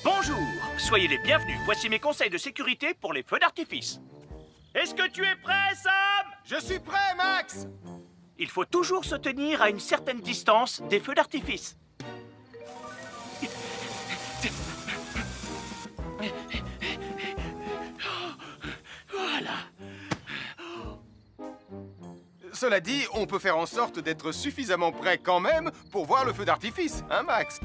Bonjour, soyez les bienvenus. Voici mes conseils de sécurité pour les feux d'artifice. Est-ce que tu es prêt, Sam? Je suis prêt, Max! Il faut toujours se tenir à une certaine distance des feux d'artifice. Voilà. Cela dit, on peut faire en sorte d'être suffisamment prêt quand même pour voir le feu d'artifice, hein, Max?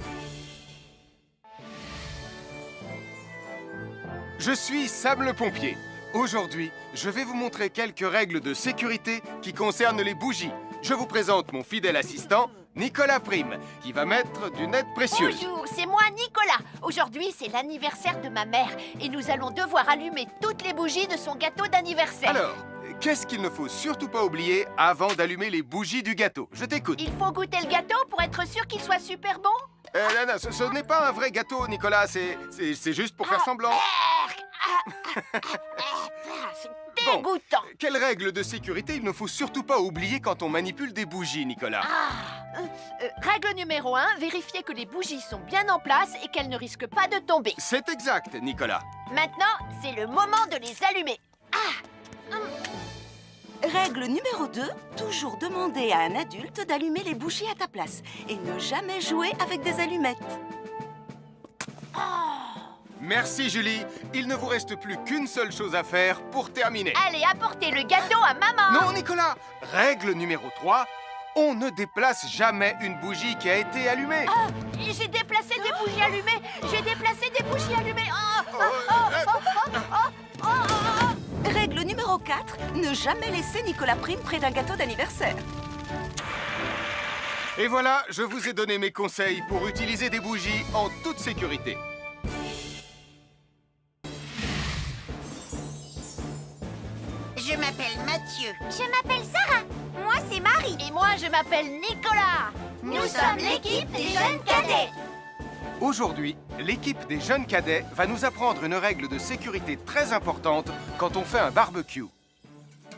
Je suis Sam le pompier. Aujourd'hui, je vais vous montrer quelques règles de sécurité qui concernent les bougies. Je vous présente mon fidèle assistant, Nicolas Prime, qui va mettre d'une aide précieuse. Bonjour, c'est moi Nicolas. Aujourd'hui, c'est l'anniversaire de ma mère et nous allons devoir allumer toutes les bougies de son gâteau d'anniversaire. Alors, qu'est-ce qu'il ne faut surtout pas oublier avant d'allumer les bougies du gâteau? Je t'écoute. Il faut goûter le gâteau pour être sûr qu'il soit super bon. Non, ce n'est pas un vrai gâteau, Nicolas. C'est juste pour faire semblant. C'est dégoûtant. Quelles règles de sécurité il ne faut surtout pas oublier quand on manipule des bougies, Nicolas? Règle numéro 1, vérifier que les bougies sont bien en place et qu'elles ne risquent pas de tomber. C'est exact, Nicolas. Maintenant, c'est le moment de les allumer. Règle numéro 2, toujours demander à un adulte d'allumer les bougies à ta place et ne jamais jouer avec des allumettes. Merci, Julie. Il ne vous reste plus qu'une seule chose à faire pour terminer. Allez, apportez le gâteau à maman. Non, Nicolas. Règle numéro 3, on ne déplace jamais une bougie qui a été allumée. J'ai déplacé des bougies allumées. J'ai déplacé des bougies allumées. Règle numéro 4, ne jamais laisser Nicolas Prime près d'un gâteau d'anniversaire. Et voilà, je vous ai donné mes conseils pour utiliser des bougies en toute sécurité. Je m'appelle Mathieu. Je m'appelle Sarah. Moi, c'est Marie. Et moi, je m'appelle Nicolas. Nous sommes l'équipe des jeunes cadets. Aujourd'hui, l'équipe des jeunes cadets va nous apprendre une règle de sécurité très importante quand on fait un barbecue.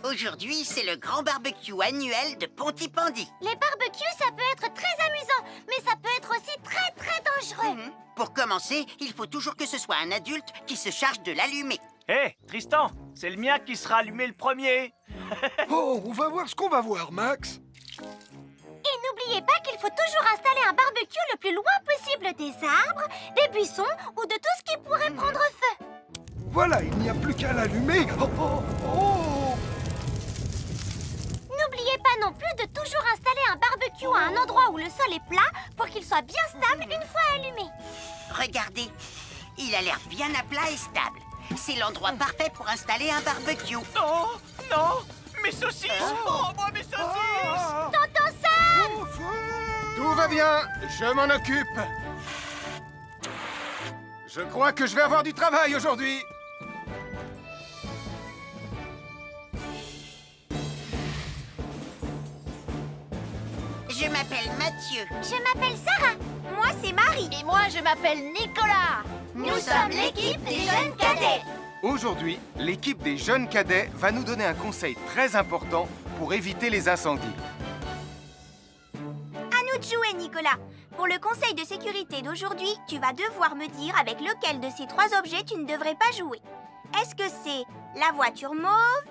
Aujourd'hui, c'est le grand barbecue annuel de Pontypandy. Les barbecues, ça peut être très amusant, mais ça peut être aussi très, très dangereux. Pour commencer, il faut toujours que ce soit un adulte qui se charge de l'allumer. Hé, Tristan, c'est le mien qui sera allumé le premier. Oh, on va voir ce qu'on va voir, Max. Et n'oubliez pas qu'il faut toujours installer un barbecue le plus loin possible des arbres, des buissons ou de tout ce qui pourrait prendre feu. Voilà, il n'y a plus qu'à l'allumer. Oh, oh, oh. N'oubliez pas non plus de toujours installer un barbecue à un endroit où le sol est plat pour qu'il soit bien stable une fois allumé. Regardez, il a l'air bien à plat et stable. C'est l'endroit parfait pour installer un barbecue. Non, non, mes saucisses. Oh, moi, mes saucisses. Tonton Sam! Au feu. Tout va bien, je m'en occupe. Je crois que je vais avoir du travail aujourd'hui. Je m'appelle Mathieu. Je m'appelle Sarah. Moi, c'est Marie. Et moi, je m'appelle Nicolas. Nous sommes l'équipe des jeunes cadets. Aujourd'hui, l'équipe des jeunes cadets va nous donner un conseil très important pour éviter les incendies. À nous de jouer, Nicolas. Pour le conseil de sécurité d'aujourd'hui, tu vas devoir me dire avec lequel de ces 3 objets tu ne devrais pas jouer. Est-ce que c'est la voiture mauve,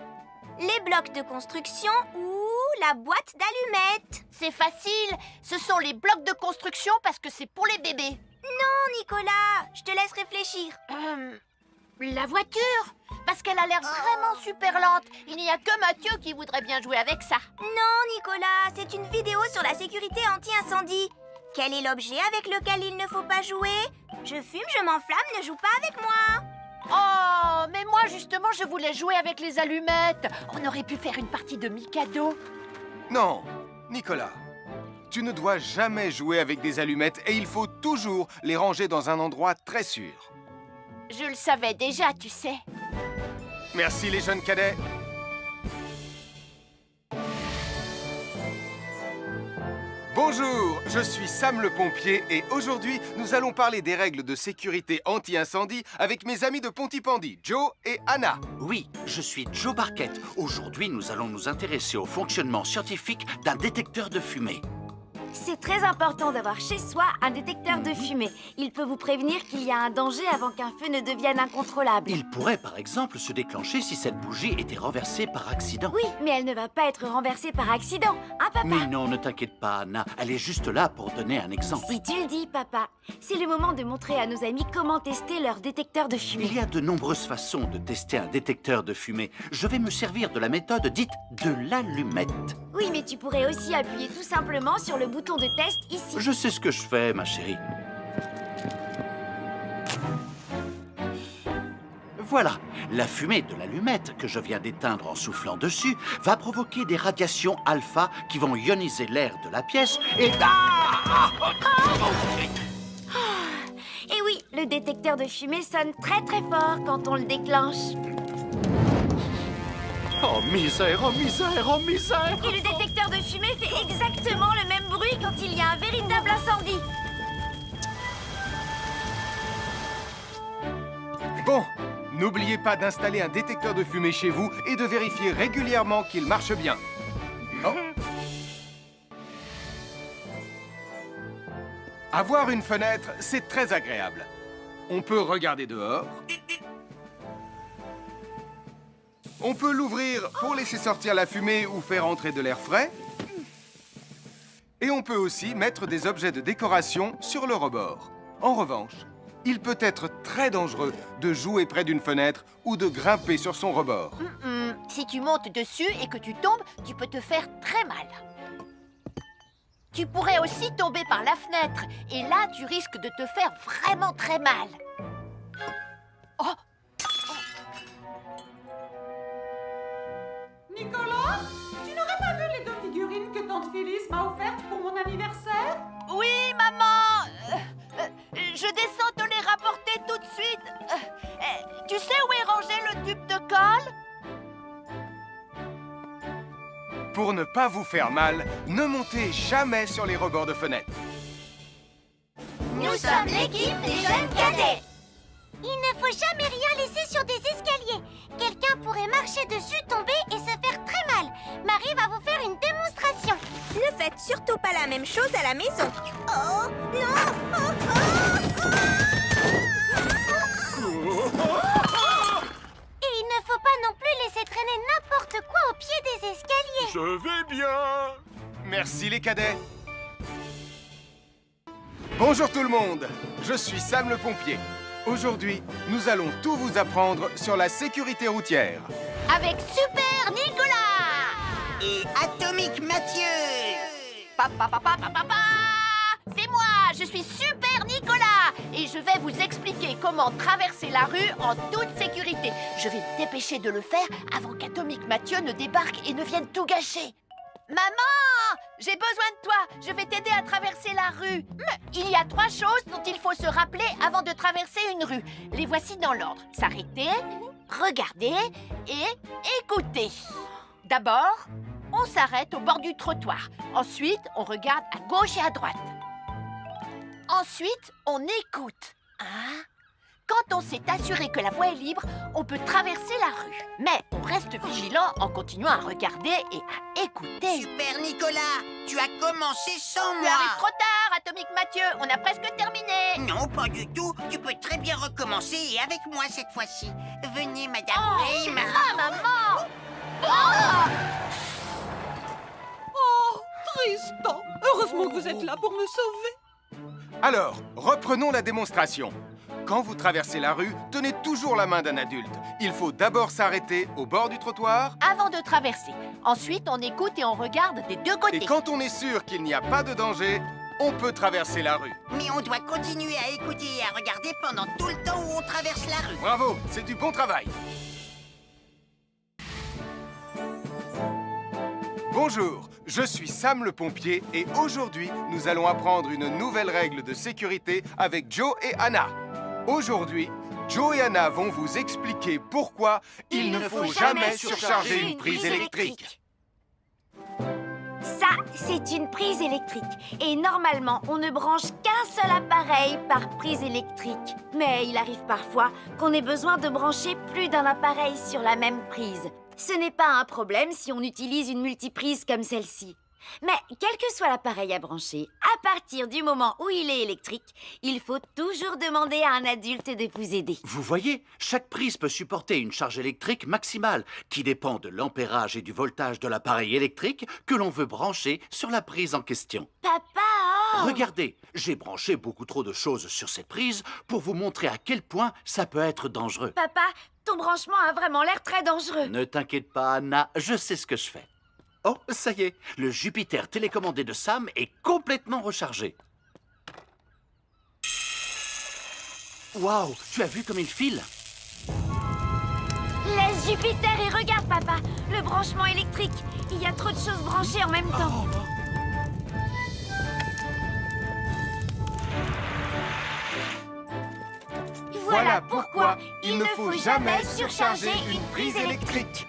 les blocs de construction ou la boîte d'allumettes? C'est facile. Ce sont les blocs de construction parce que c'est pour les bébés. Non, Nicolas, je te laisse réfléchir. La voiture, parce qu'elle a l'air vraiment super lente. Il n'y a que Mathieu qui voudrait bien jouer avec ça. Non, Nicolas, c'est une vidéo sur la sécurité anti-incendie. Quel est l'objet avec lequel il ne faut pas jouer? Je fume, je m'enflamme, ne joue pas avec moi. Oh, mais moi justement, je voulais jouer avec les allumettes. On aurait pu faire une partie de Mikado. Non, Nicolas, tu ne dois jamais jouer avec des allumettes et il faut toujours les ranger dans un endroit très sûr. Je le savais déjà, tu sais. Merci les jeunes cadets. Bonjour, je suis Sam le pompier et aujourd'hui, nous allons parler des règles de sécurité anti-incendie avec mes amis de Pontypandy, Joe et Anna. Oui, je suis Joe Barquette. Aujourd'hui, nous allons nous intéresser au fonctionnement scientifique d'un détecteur de fumée. C'est très important d'avoir chez soi un détecteur de fumée. Il peut vous prévenir qu'il y a un danger avant qu'un feu ne devienne incontrôlable. Il pourrait par exemple se déclencher si cette bougie était renversée par accident. Oui, mais elle ne va pas être renversée par accident, hein, papa? Mais non, ne t'inquiète pas, Anna. Elle est juste là pour donner un exemple. Si tu le dis, papa. C'est le moment de montrer à nos amis comment tester leur détecteur de fumée. Il y a de nombreuses façons de tester un détecteur de fumée. Je vais me servir de la méthode dite de l'allumette. Oui, mais tu pourrais aussi appuyer tout simplement sur le bouton de test ici. Je sais ce que je fais, ma chérie. Voilà, la fumée de l'allumette que je viens d'éteindre en soufflant dessus va provoquer des radiations alpha qui vont ioniser l'air de la pièce et... Et oui, le détecteur de fumée sonne très très fort quand on le déclenche. Oh misère, oh misère, oh misère! Et le détecteur de fumée fait exactement le même bruit quand il y a un véritable incendie. Bon, n'oubliez pas d'installer un détecteur de fumée chez vous et de vérifier régulièrement qu'il marche bien. Oh. Avoir une fenêtre, c'est très agréable. On peut regarder dehors. On peut l'ouvrir pour laisser sortir la fumée ou faire entrer de l'air frais. Et on peut aussi mettre des objets de décoration sur le rebord. En revanche, il peut être très dangereux de jouer près d'une fenêtre ou de grimper sur son rebord. Si tu montes dessus et que tu tombes, tu peux te faire très mal. Tu pourrais aussi tomber par la fenêtre. Et là, tu risques de te faire vraiment très mal. Oh! Nicolas, tu n'aurais pas vu les 2 figurines que tante Phyllis m'a offertes pour mon anniversaire? Oui, maman! Je descends te les rapporter tout de suite. Tu sais où est rangé le tube de colle? Pour ne pas vous faire mal, ne montez jamais sur les rebords de fenêtres. Nous sommes l'équipe des jeunes cadets. Il ne faut jamais rien laisser sur des escaliers. Quelqu'un pourrait marcher dessus, tomber et se faire très mal. Marie va vous faire une démonstration. Ne faites surtout pas la même chose à la maison. Oh, non! Et il ne faut pas non plus laisser traîner n'importe quoi au pied des escaliers. Je vais bien. Merci les cadets. Bonjour tout le monde, je suis Sam le pompier. Aujourd'hui, nous allons tout vous apprendre sur la sécurité routière. Avec Super Nicolas! Et Atomique Mathieu! C'est moi, je suis Super Nicolas! Et je vais vous expliquer comment traverser la rue en toute sécurité. Je vais me dépêcher de le faire avant qu'Atomique Mathieu ne débarque et ne vienne tout gâcher. Maman! J'ai besoin de toi! Je vais t'aider à traverser la rue. Il y a 3 choses dont il faut se rappeler avant de traverser une rue. Les voici dans l'ordre. S'arrêter, regarder et écouter. D'abord, on s'arrête au bord du trottoir. Ensuite, on regarde à gauche et à droite. Ensuite, on écoute. Quand on s'est assuré que la voie est libre, on peut traverser la rue. Mais on reste vigilant en continuant à regarder et à écouter. Super Nicolas, tu as commencé sans Tu moi. arrives trop tard, Atomique Mathieu. On a presque terminé. Non, pas du tout. Tu peux très bien recommencer et avec moi cette fois-ci. Venez, Madame Prim. Maman! Oh, Tristan! Heureusement que vous êtes là pour me sauver. Alors, reprenons la démonstration. Quand vous traversez la rue, tenez toujours la main d'un adulte. Il faut d'abord s'arrêter au bord du trottoir. Avant de traverser. Ensuite, on écoute et on regarde des 2 côtés. Et quand on est sûr qu'il n'y a pas de danger, on peut traverser la rue. Mais on doit continuer à écouter et à regarder pendant tout le temps où on traverse la rue. Bravo, c'est du bon travail. Bonjour, je suis Sam le pompier et aujourd'hui, nous allons apprendre une nouvelle règle de sécurité avec Joe et Anna. Aujourd'hui, Joe et Anna vont vous expliquer pourquoi il ne faut jamais surcharger une prise électrique. Ça, c'est une prise électrique. Et normalement, on ne branche qu'un seul appareil par prise électrique. Mais il arrive parfois qu'on ait besoin de brancher plus d'un appareil sur la même prise. Ce n'est pas un problème si on utilise une multiprise comme celle-ci. Mais quel que soit l'appareil à brancher, à partir du moment où il est électrique, il faut toujours demander à un adulte de vous aider. Vous voyez, chaque prise peut supporter une charge électrique maximale qui dépend de l'ampérage et du voltage de l'appareil électrique que l'on veut brancher sur la prise en question. Papa, oh! Regardez, j'ai branché beaucoup trop de choses sur cette prise pour vous montrer à quel point ça peut être dangereux. Papa, ton branchement a vraiment l'air très dangereux. Ne t'inquiète pas, Anna, je sais ce que je fais. Oh, ça y est, le Jupiter télécommandé de Sam est complètement rechargé. Waouh, tu as vu comme il file? Laisse Jupiter et regarde, papa. Le branchement électrique. Il y a trop de choses branchées en même temps. Voilà pourquoi il ne faut jamais surcharger une prise électrique.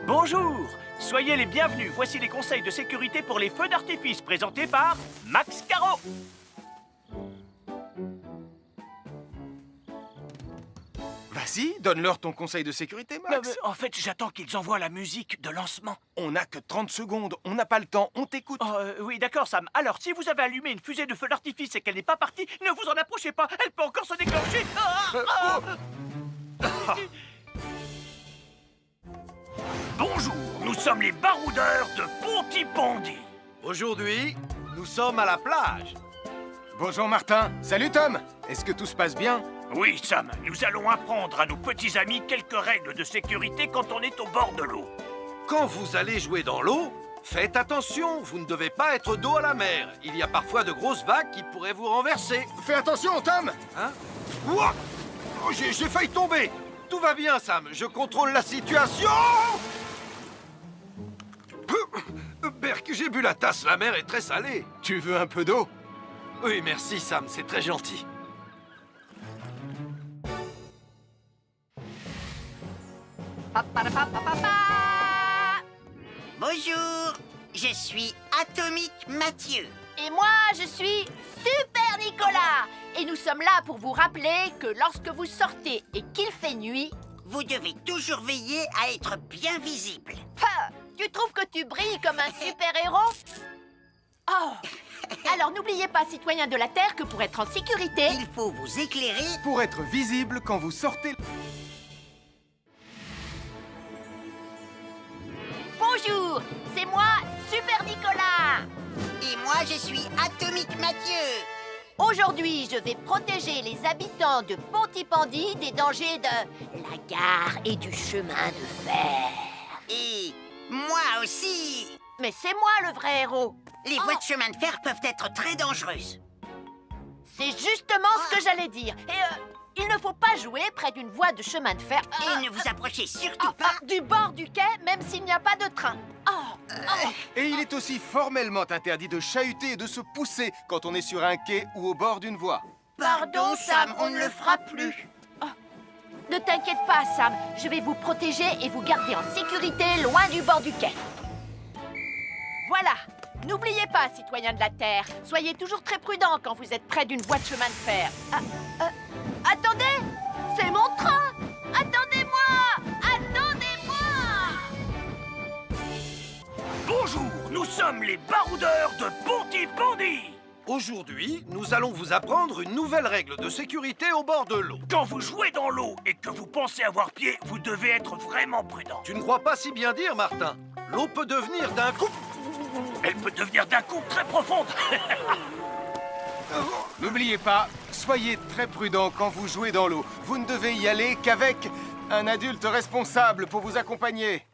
Bonjour, soyez les bienvenus. Voici les conseils de sécurité pour les feux d'artifice présentés par Max Caro. Vas-y, donne-leur ton conseil de sécurité, Max. En fait, j'attends qu'ils envoient la musique de lancement. On n'a que 30 secondes, on n'a pas le temps, on t'écoute. Oui, d'accord, Sam. Alors, si vous avez allumé une fusée de feu d'artifice et qu'elle n'est pas partie, ne vous en approchez pas. Elle peut encore se déclencher. Bonjour, nous sommes les baroudeurs de Pontypandy. Aujourd'hui, nous sommes à la plage. Bonjour Martin. Salut Tom. Est-ce que tout se passe bien? Oui, Sam, nous allons apprendre à nos petits amis quelques règles de sécurité quand on est au bord de l'eau. Quand vous allez jouer dans l'eau, faites attention, vous ne devez pas être dos à la mer. Il y a parfois de grosses vagues qui pourraient vous renverser. Fais attention, Tom. Hein? Ouah! Oh, j'ai failli tomber. Tout va bien, Sam, je contrôle la situation. Berk, j'ai bu la tasse, la mer est très salée. Tu veux un peu d'eau? Oui, merci, Sam, c'est très gentil. Bonjour, je suis Atomique Mathieu. Et moi, je suis Super Nicolas. Et nous sommes là pour vous rappeler que lorsque vous sortez et qu'il fait nuit, Vous devez toujours veiller à être bien visible. tu trouves que tu brilles comme un super-héros? Oh! Alors n'oubliez pas, citoyens de la Terre, que pour être en sécurité, Il faut vous éclairer. Pour être visible quand vous sortez... bonjour, c'est moi, Super Nicolas. Et moi, je suis Atomique Mathieu. Aujourd'hui, je vais protéger les habitants de Pontypandy des dangers de la gare et du chemin de fer. Et moi aussi. Mais c'est moi le vrai héros. Les voies de chemin de fer peuvent être très dangereuses. C'est justement ce que j'allais dire. Et il ne faut pas jouer près d'une voie de chemin de fer. Et ne vous approchez surtout pas. Du bord du quai, même s'il n'y a pas de train. Et il est aussi formellement interdit de chahuter et de se pousser quand on est sur un quai ou au bord d'une voie. Pardon, Sam, on ne le fera plus. Ne t'inquiète pas, Sam. Je vais vous protéger et vous garder en sécurité loin du bord du quai. Voilà. N'oubliez pas, citoyens de la Terre, soyez toujours très prudents quand vous êtes près d'une voie de chemin de fer. Attendez! C'est mon train! Attendez-moi! Attendez-moi! Bonjour, nous sommes les baroudeurs de Pontypandy. Aujourd'hui, nous allons vous apprendre une nouvelle règle de sécurité au bord de l'eau. Quand vous jouez dans l'eau et que vous pensez avoir pied, vous devez être vraiment prudent. Tu ne crois pas si bien dire, Martin. L'eau peut devenir d'un coup... Elle peut devenir d'un coup très profonde. N'oubliez pas, soyez très prudent quand vous jouez dans l'eau. Vous ne devez y aller qu'avec un adulte responsable pour vous accompagner.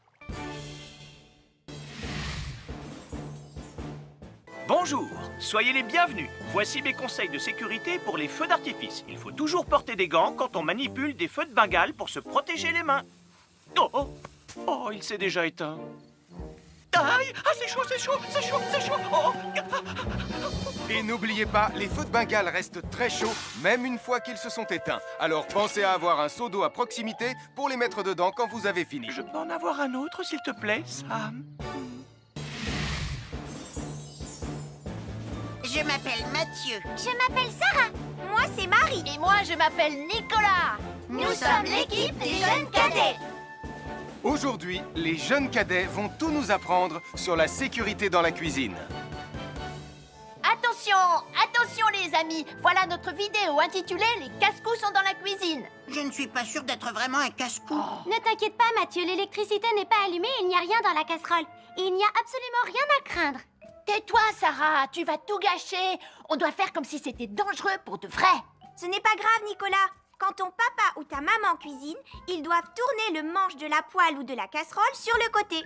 Bonjour, soyez les bienvenus. Voici mes conseils de sécurité pour les feux d'artifice. Il faut toujours porter des gants quand on manipule des feux de Bengale pour se protéger les mains. Oh, il s'est déjà éteint. Aïe, c'est chaud, c'est chaud, c'est chaud, c'est chaud. Et n'oubliez pas, les feux de Bengale restent très chauds, même une fois qu'ils se sont éteints. Alors pensez à avoir un seau d'eau à proximité pour les mettre dedans quand vous avez fini. Je peux en avoir un autre, s'il te plaît, Sam? Je m'appelle Mathieu. Je m'appelle Sarah. Moi, c'est Marie. Et moi, je m'appelle Nicolas. Nous sommes l'équipe des jeunes cadets. Aujourd'hui, les jeunes cadets vont tout nous apprendre sur la sécurité dans la cuisine. Attention, attention les amis. Voilà notre vidéo intitulée « Les casse-cou sont dans la cuisine ». Je ne suis pas sûre d'être vraiment un casse-cou. Ne t'inquiète pas, Mathieu, l'électricité n'est pas allumée et il n'y a rien dans la casserole. Et il n'y a absolument rien à craindre. Tais-toi, Sarah, tu vas tout gâcher. On doit faire comme si c'était dangereux pour de vrai. Ce n'est pas grave, Nicolas. Quand ton papa ou ta maman cuisine, ils doivent tourner le manche de la poêle ou de la casserole sur le côté.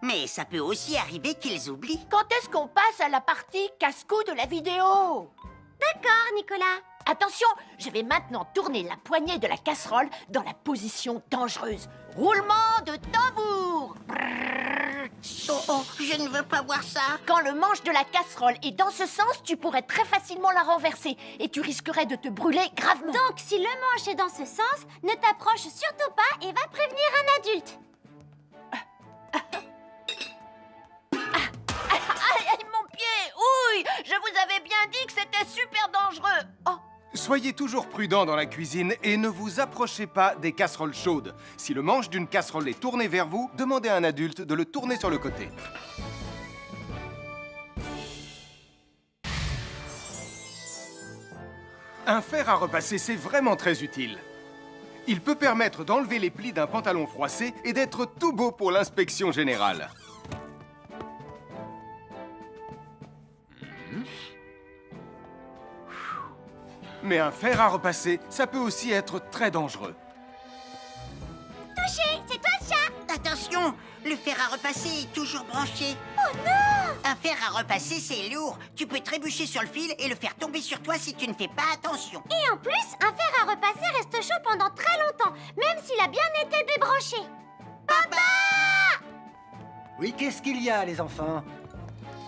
Mais ça peut aussi arriver qu'ils oublient. Quand est-ce qu'on passe à la partie casse-cou de la vidéo? D'accord, Nicolas. Attention, je vais maintenant tourner la poignée de la casserole dans la position dangereuse. Roulement de tambour. Oh, je ne veux pas voir ça. Quand le manche de la casserole est dans ce sens, tu pourrais très facilement la renverser et tu risquerais de te brûler gravement. Donc, si le manche est dans ce sens, ne t'approche surtout pas et va prévenir un adulte. Aïe, mon pied! Ouille! Je vous avais bien dit que c'était super dangereux. Oh! Soyez toujours prudents dans la cuisine et ne vous approchez pas des casseroles chaudes. Si le manche d'une casserole est tourné vers vous, demandez à un adulte de le tourner sur le côté. Un fer à repasser, c'est vraiment très utile. Il peut permettre d'enlever les plis d'un pantalon froissé et d'être tout beau pour l'inspection générale. Mais un fer à repasser, ça peut aussi être très dangereux. Touché, c'est toi le chat. Attention, le fer à repasser est toujours branché. Oh non! Un fer à repasser, c'est lourd. Tu peux trébucher sur le fil et le faire tomber sur toi si tu ne fais pas attention. Et en plus, un fer à repasser reste chaud pendant très longtemps, même s'il a bien été débranché. Papa! Oui, qu'est-ce qu'il y a, les enfants?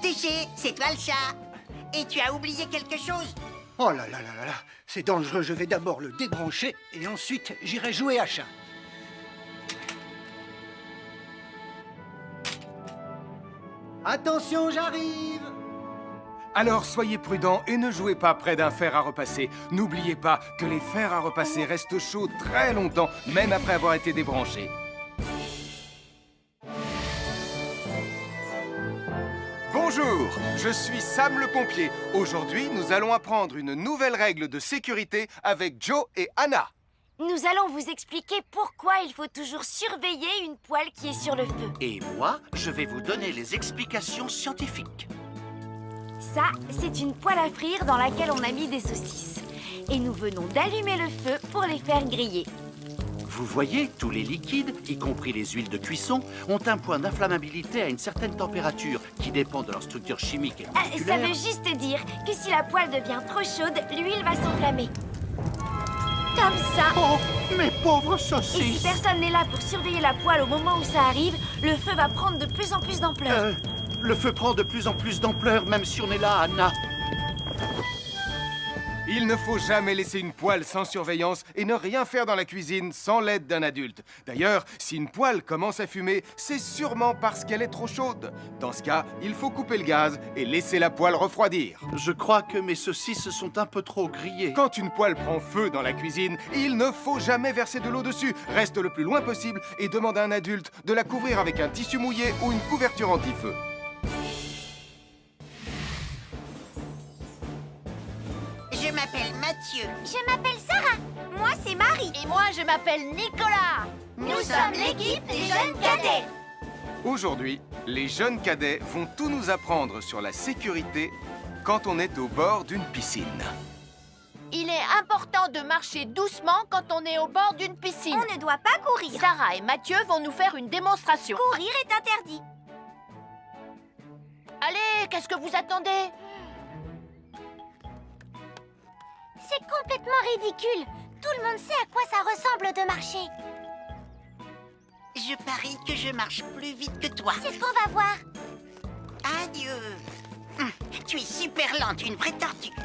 Touché, c'est toi le chat. Et tu as oublié quelque chose? Oh là là là là là, c'est dangereux, je vais d'abord le débrancher et ensuite j'irai jouer à chat. Attention, j'arrive! Alors soyez prudents et ne jouez pas près d'un fer à repasser. N'oubliez pas que les fers à repasser restent chauds très longtemps, même après avoir été débranchés. Bonjour, je suis Sam le pompier. Aujourd'hui, nous allons apprendre une nouvelle règle de sécurité avec Joe et Anna. Nous allons vous expliquer pourquoi il faut toujours surveiller une poêle qui est sur le feu. Et moi, je vais vous donner les explications scientifiques. Ça, c'est une poêle à frire dans laquelle on a mis des saucisses. Et nous venons d'allumer le feu pour les faire griller. Vous voyez, tous les liquides, y compris les huiles de cuisson, ont un point d'inflammabilité à une certaine température qui dépend de leur structure chimique et Ça moléculaire. veut juste dire que si la poêle devient trop chaude, l'huile va s'enflammer. Comme ça. Oh, mes pauvres Et si saucisses! personne n'est là pour surveiller la poêle au moment où ça arrive, le feu va prendre de plus en plus d'ampleur. Le feu prend de plus en plus d'ampleur, même si on est là, Anna. Il ne faut jamais laisser une poêle sans surveillance et ne rien faire dans la cuisine sans l'aide d'un adulte. D'ailleurs, si une poêle commence à fumer, c'est sûrement parce qu'elle est trop chaude. Dans ce cas, il faut couper le gaz et laisser la poêle refroidir. Je crois que mes saucisses sont un peu trop grillées. Quand une poêle prend feu dans la cuisine, il ne faut jamais verser de l'eau dessus. Reste le plus loin possible et demande à un adulte de la couvrir avec un tissu mouillé ou une couverture anti-feu. Je m'appelle Mathieu. Je m'appelle Sarah. Moi, c'est Marie. Et moi, je m'appelle Nicolas. Nous sommes l'équipe des jeunes cadets. Aujourd'hui, les jeunes cadets vont tout nous apprendre sur la sécurité quand on est au bord d'une piscine. Il est important de marcher doucement quand on est au bord d'une piscine. On ne doit pas courir. Sarah et Mathieu vont nous faire une démonstration. Courir est interdit. Allez, qu'est-ce que vous attendez? C'est complètement ridicule. Tout le monde sait à quoi ça ressemble de marcher. Je parie que je marche plus vite que toi. C'est ce qu'on va voir. Adieu. Tu es super lente, une vraie tortue.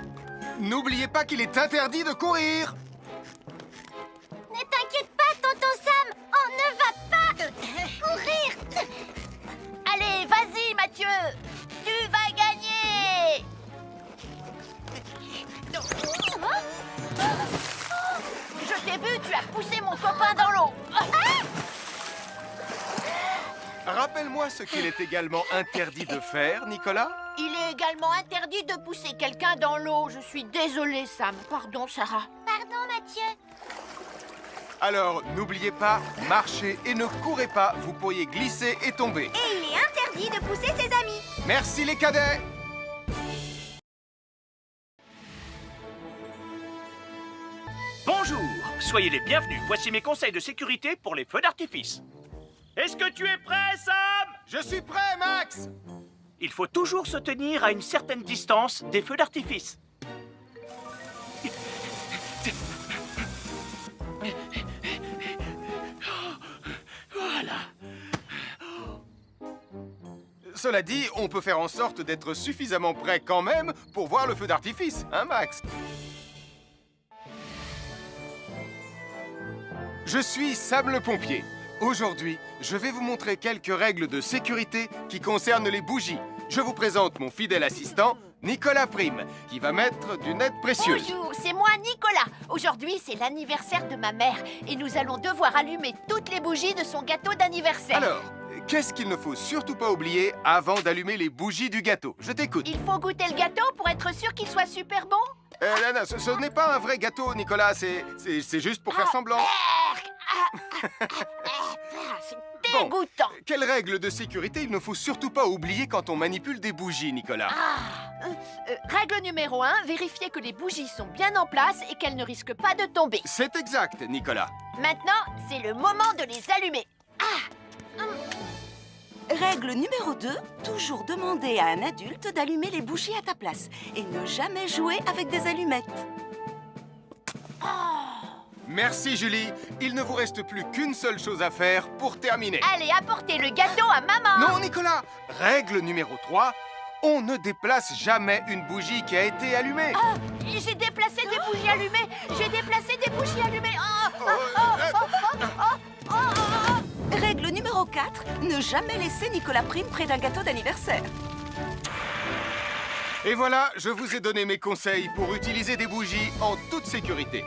N'oubliez pas qu'il est interdit de courir. Ne t'inquiète pas, tonton Sam. On ne va pas courir. Allez, vas-y, Mathieu. Tu vas gagner. Je t'ai vu, tu as poussé mon copain dans l'eau. Rappelle-moi ce qu'il est également interdit de faire, Nicolas. Il est également interdit de pousser quelqu'un dans l'eau. Je suis désolée, Sam. Pardon, Sarah. Pardon, Mathieu. Alors, n'oubliez pas, marchez et ne courez pas, vous pourriez glisser et tomber. Et il est interdit de pousser ses amis. Merci les cadets. Bonjour, soyez les bienvenus. Voici mes conseils de sécurité pour les feux d'artifice. Est-ce que tu es prêt, Sam? Je suis prêt, Max. Il faut toujours se tenir à une certaine distance des feux d'artifice. Voilà. Cela dit, on peut faire en sorte d'être suffisamment prêt quand même pour voir le feu d'artifice, hein, Max? Je suis Sam le pompier. Aujourd'hui, je vais vous montrer quelques règles de sécurité qui concernent les bougies. Je vous présente mon fidèle assistant, Nicolas Prime, qui va mettre d'une aide précieuse. Bonjour, c'est moi, Nicolas. Aujourd'hui, c'est l'anniversaire de ma mère et nous allons devoir allumer toutes les bougies de son gâteau d'anniversaire. Alors, qu'est-ce qu'il ne faut surtout pas oublier avant d'allumer les bougies du gâteau? Je t'écoute. Il faut goûter le gâteau pour être sûr qu'il soit super bon? Non, ce n'est pas un vrai gâteau, Nicolas. C'est juste pour faire semblant. C'est dégoûtant. Quelles règles de sécurité il ne faut surtout pas oublier quand on manipule des bougies, Nicolas? Règle numéro 1, vérifier que les bougies sont bien en place et qu'elles ne risquent pas de tomber. C'est exact, Nicolas. Maintenant, c'est le moment de les allumer. Règle numéro 2, toujours demander à un adulte d'allumer les bougies à ta place et ne jamais jouer avec des allumettes. Merci, Julie. Il ne vous reste plus qu'une seule chose à faire pour terminer. Allez, apportez le gâteau à maman. Non, Nicolas. Règle numéro 3, on ne déplace jamais une bougie qui a été allumée. J'ai déplacé des bougies allumées. J'ai déplacé des bougies allumées. Règle numéro 4, ne jamais laisser Nicolas Prime près d'un gâteau d'anniversaire. Et voilà, je vous ai donné mes conseils pour utiliser des bougies en toute sécurité.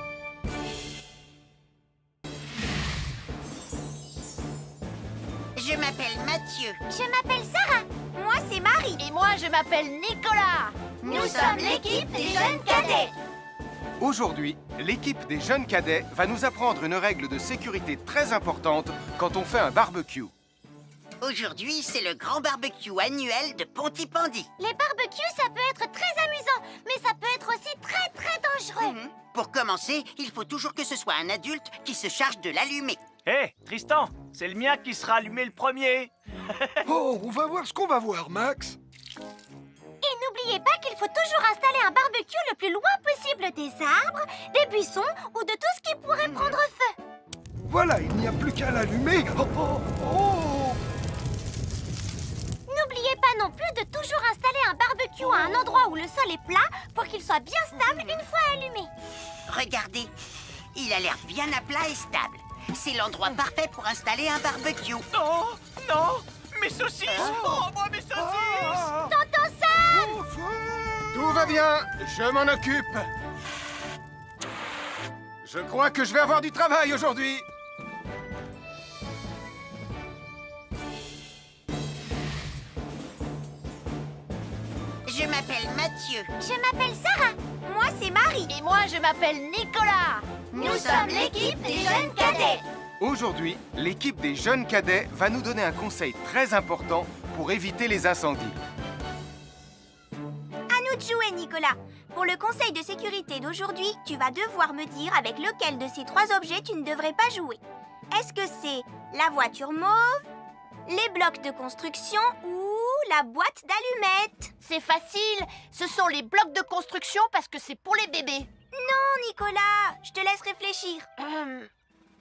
Je m'appelle Mathieu. Je m'appelle Sarah. Moi, c'est Marie. Et moi, je m'appelle Nicolas. Nous sommes l'équipe des jeunes cadets. Aujourd'hui, l'équipe des jeunes cadets va nous apprendre une règle de sécurité très importante quand on fait un barbecue. Aujourd'hui, c'est le grand barbecue annuel de Pontypandy. Les barbecues, ça peut être très amusant, mais ça peut être aussi très dangereux. Pour commencer, il faut toujours que ce soit un adulte qui se charge de l'allumer. Hé, Tristan, c'est le mien qui sera allumé le premier. Oh, on va voir ce qu'on va voir, Max. Et n'oubliez pas qu'il faut toujours installer un barbecue le plus loin possible des arbres, des buissons ou de tout ce qui pourrait prendre feu. Voilà, il n'y a plus qu'à l'allumer. Oh. N'oubliez pas non plus de toujours installer un barbecue à un endroit où le sol est plat pour qu'il soit bien stable une fois allumé. Regardez, il a l'air bien à plat et stable. C'est l'endroit parfait pour installer un barbecue. Oh, non, mes saucisses. Oh, moi, mes saucisses. Tonton Sam! Tout va bien, je m'en occupe. Je crois que je vais avoir du travail aujourd'hui. Je m'appelle Mathieu. Je m'appelle Sarah. Moi, c'est Marie. Et moi, je m'appelle Nicolas. Nous sommes l'équipe des jeunes cadets. Aujourd'hui, l'équipe des jeunes cadets va nous donner un conseil très important pour éviter les incendies. À nous de jouer, Nicolas. Pour le conseil de sécurité d'aujourd'hui, tu vas devoir me dire avec lequel de ces 3 objets tu ne devrais pas jouer. Est-ce que c'est la voiture mauve, les blocs de construction ou la boîte d'allumettes? C'est facile. Ce sont les blocs de construction parce que c'est pour les bébés. Non, Nicolas. Je te laisse réfléchir.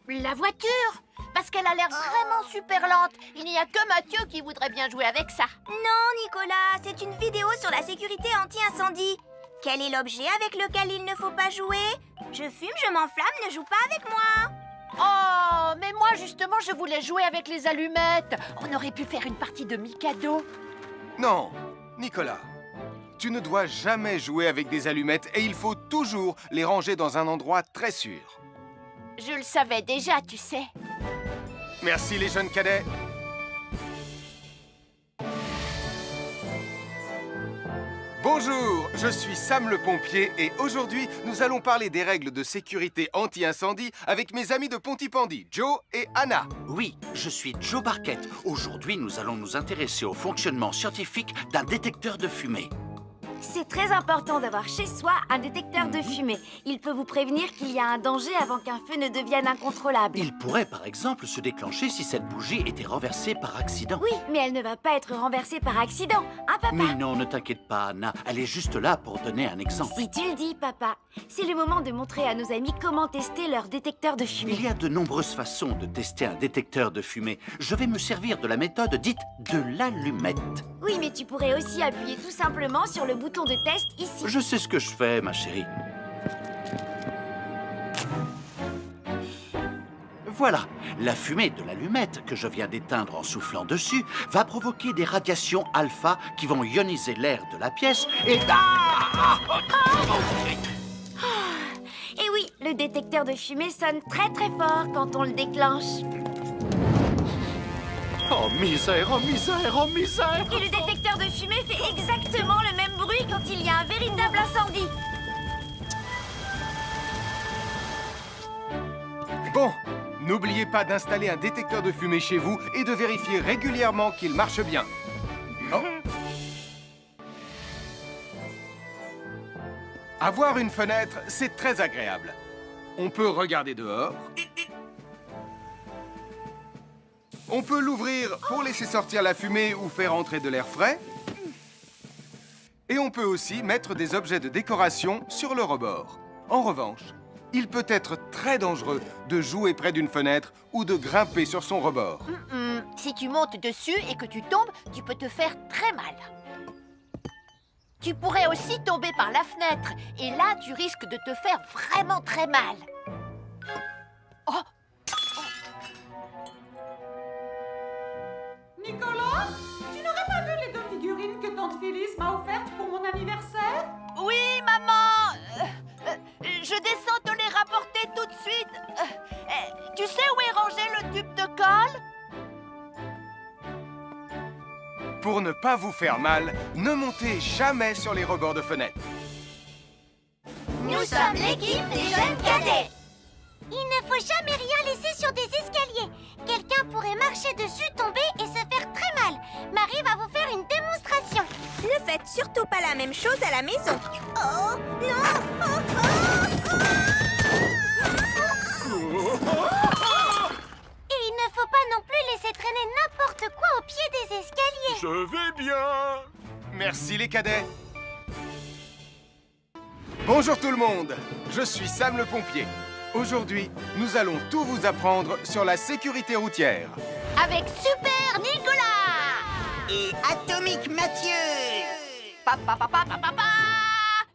La voiture, parce qu'elle a l'air vraiment super lente. Il n'y a que Mathieu qui voudrait bien jouer avec ça. Non, Nicolas, c'est une vidéo sur la sécurité anti-incendie. Quel est l'objet avec lequel il ne faut pas jouer? Je fume, je m'enflamme, ne joue pas avec moi. Oh, mais moi justement, je voulais jouer avec les allumettes. On aurait pu faire une partie de Mikado. Non, Nicolas, tu ne dois jamais jouer avec des allumettes et il faut toujours les ranger dans un endroit très sûr. Je le savais déjà, tu sais. Merci les jeunes cadets. Bonjour, je suis Sam le pompier et aujourd'hui, nous allons parler des règles de sécurité anti-incendie avec mes amis de Pontypandy, Joe et Anna. Oui, je suis Joe Barquette. Aujourd'hui, nous allons nous intéresser au fonctionnement scientifique d'un détecteur de fumée. C'est très important d'avoir chez soi un détecteur de fumée. Il peut vous prévenir qu'il y a un danger avant qu'un feu ne devienne incontrôlable. Il pourrait, par exemple, se déclencher si cette bougie était renversée par accident. Oui, mais elle ne va pas être renversée par accident, hein, papa? Mais non, ne t'inquiète pas, Anna. Elle est juste là pour donner un exemple. Si tu le dis, papa. C'est le moment de montrer à nos amis comment tester leur détecteur de fumée. Il y a de nombreuses façons de tester un détecteur de fumée. Je vais me servir de la méthode dite de l'allumette. Oui, mais tu pourrais aussi appuyer tout simplement sur le bouton de test ici. Je sais ce que je fais, ma chérie. Voilà, la fumée de l'allumette que je viens d'éteindre en soufflant dessus va provoquer des radiations alpha qui vont ioniser l'air de la pièce et... Et oui, le détecteur de fumée sonne très très fort quand on le déclenche. Oh misère, oh misère, oh misère! Et le détecteur de fumée fait exactement le même bruit quand il y a un véritable incendie. Bon, n'oubliez pas d'installer un détecteur de fumée chez vous et de vérifier régulièrement qu'il marche bien. Oh. Avoir une fenêtre, c'est très agréable. On peut regarder dehors. On peut l'ouvrir pour laisser sortir la fumée ou faire entrer de l'air frais. Et on peut aussi mettre des objets de décoration sur le rebord. En revanche, il peut être très dangereux de jouer près d'une fenêtre ou de grimper sur son rebord. Si tu montes dessus et que tu tombes, tu peux te faire très mal. Tu pourrais aussi tomber par la fenêtre. Et là, tu risques de te faire vraiment très mal. Oh! Nicolas, tu n'aurais pas vu les 2 figurines que tante Phyllis m'a offertes pour mon anniversaire? Oui, maman! Je descends te les rapporter tout de suite. Tu sais où est rangé le tube de colle? Pour ne pas vous faire mal, ne montez jamais sur les rebords de fenêtres. Nous sommes l'équipe des jeunes cadets. Il ne faut jamais rien laisser sur des escaliers. Quelqu'un pourrait marcher dessus, tomber et se faire très mal. Marie va vous faire une démonstration. Ne faites surtout pas la même chose à la maison. Oh, non! Et il ne faut pas non plus laisser traîner n'importe quoi au pied des escaliers. Je vais bien. Merci les cadets. Bonjour tout le monde, je suis Sam le pompier. Aujourd'hui, nous allons tout vous apprendre sur la sécurité routière. Avec Super Nicolas! Et Atomique Mathieu!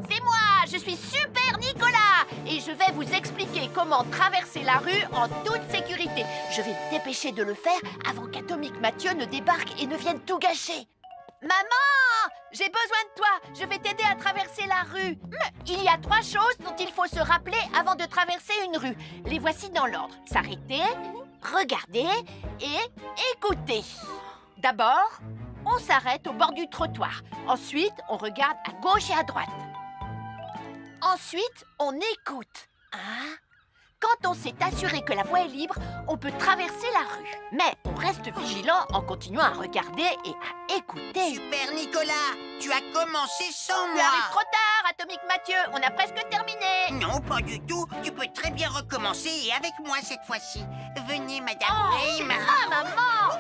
C'est moi, je suis Super Nicolas! Et je vais vous expliquer comment traverser la rue en toute sécurité. Je vais me dépêcher de le faire avant qu'Atomique Mathieu ne débarque et ne vienne tout gâcher. Maman! J'ai besoin de toi! Je vais t'aider à traverser la rue. Il y a 3 choses dont il faut se rappeler avant de traverser une rue. Les voici dans l'ordre. S'arrêter, regarder et écouter. D'abord, on s'arrête au bord du trottoir. Ensuite, on regarde à gauche et à droite. Ensuite, on écoute. Hein? Quand on s'est assuré que la voie est libre, on peut traverser la rue. Mais on reste vigilant en continuant à regarder et à écouter. Super Nicolas, tu as commencé sans Tu moi. arrives trop tard, Atomique Mathieu. On a presque terminé. Non, pas du tout. Tu peux très bien recommencer et avec moi cette fois-ci. Venez, Madame Rayma. Ah, maman!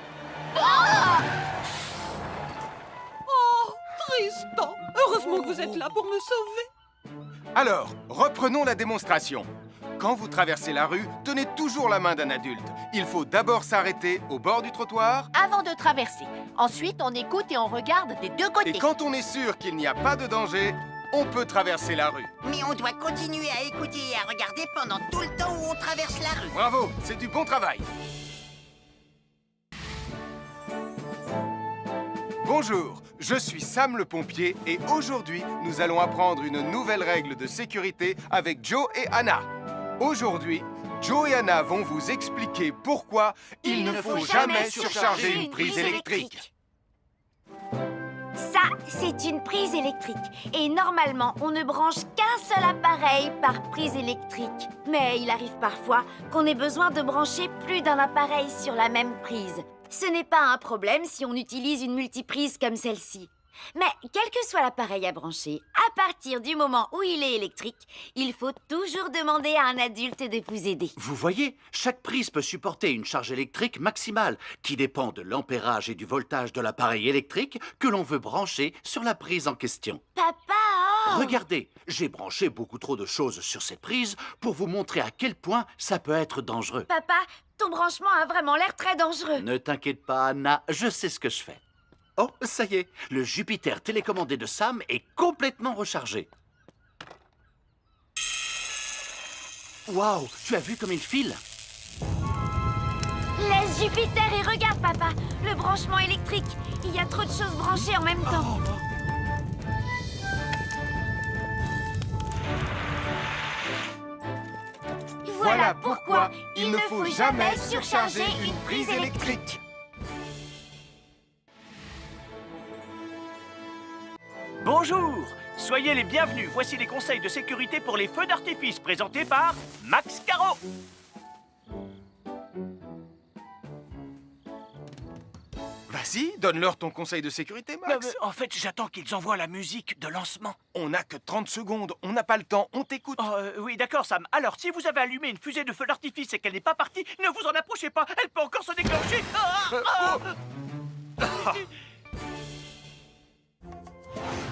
Oh, Tristan! Heureusement que vous êtes là pour me sauver. Alors, reprenons la démonstration. Quand vous traversez la rue, tenez toujours la main d'un adulte. Il faut d'abord s'arrêter au bord du trottoir. Avant de traverser. Ensuite, on écoute et on regarde des 2 côtés. Et quand on est sûr qu'il n'y a pas de danger, on peut traverser la rue. Mais on doit continuer à écouter et à regarder pendant tout le temps où on traverse la rue. Bravo, c'est du bon travail. Bonjour, je suis Sam le pompier et aujourd'hui, nous allons apprendre une nouvelle règle de sécurité avec Joe et Anna. Aujourd'hui, Joe et Anna vont vous expliquer pourquoi il ne faut jamais surcharger une prise électrique. Ça, C'est une prise électrique. Et normalement, on ne branche qu'un seul appareil par prise électrique. Mais il arrive parfois qu'on ait besoin de brancher plus d'un appareil sur la même prise. Ce n'est pas un problème si on utilise une multiprise comme celle-ci. Mais quel que soit l'appareil à brancher, à partir du moment où il est électrique, il faut toujours demander à un adulte de vous aider. Vous voyez, chaque prise peut supporter une charge électrique maximale qui dépend de l'ampérage et du voltage de l'appareil électrique que l'on veut brancher sur la prise en question. Papa, oh! Regardez, j'ai branché beaucoup trop de choses sur cette prise pour vous montrer à quel point ça peut être dangereux. Papa, ton branchement a vraiment l'air très dangereux. Ne t'inquiète pas, Anna, je sais ce que je fais. Oh, ça y est, le Jupiter télécommandé de Sam est complètement rechargé. Waouh, tu as vu comme il file? Laisse Jupiter et regarde, papa. Le branchement électrique. Il y a trop de choses branchées en même temps. Voilà pourquoi il ne faut jamais surcharger une prise électrique. Bonjour, soyez les bienvenus. Voici les conseils de sécurité pour les feux d'artifice présentés par Max Caro. Vas-y, donne-leur ton conseil de sécurité, Max. En fait, j'attends qu'ils envoient la musique de lancement. On n'a que 30 secondes, on n'a pas le temps, on t'écoute. Oui, d'accord, Sam. Alors, si vous avez allumé une fusée de feu d'artifice et qu'elle n'est pas partie, ne vous en approchez pas. Elle peut encore se déclencher.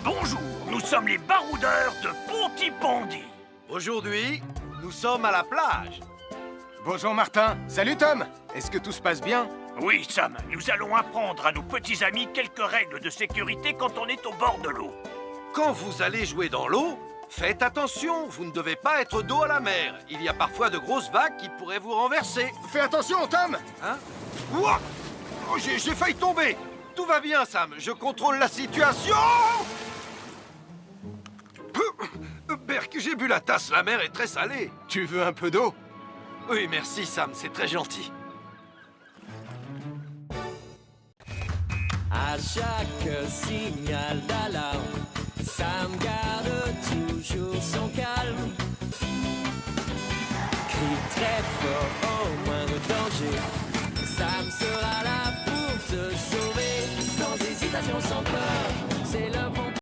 Bonjour, nous sommes les baroudeurs de Pontypandy. Aujourd'hui, nous sommes à la plage. Bonjour Martin. Salut Tom. Est-ce que tout se passe bien? Oui, Sam, nous allons apprendre à nos petits amis quelques règles de sécurité quand on est au bord de l'eau. Quand vous allez jouer dans l'eau, faites attention, vous ne devez pas être dos à la mer. Il y a parfois de grosses vagues qui pourraient vous renverser. Fais attention, Tom. Hein? Ouah! Oh, j'ai failli tomber. Tout va bien, Sam, je contrôle la situation. Berk, j'ai bu la tasse, la mer est très salée. Tu veux un peu d'eau? Oui, merci, Sam, c'est très gentil. À chaque signal d'alarme, Sam garde toujours son calme. Crie très fort, oh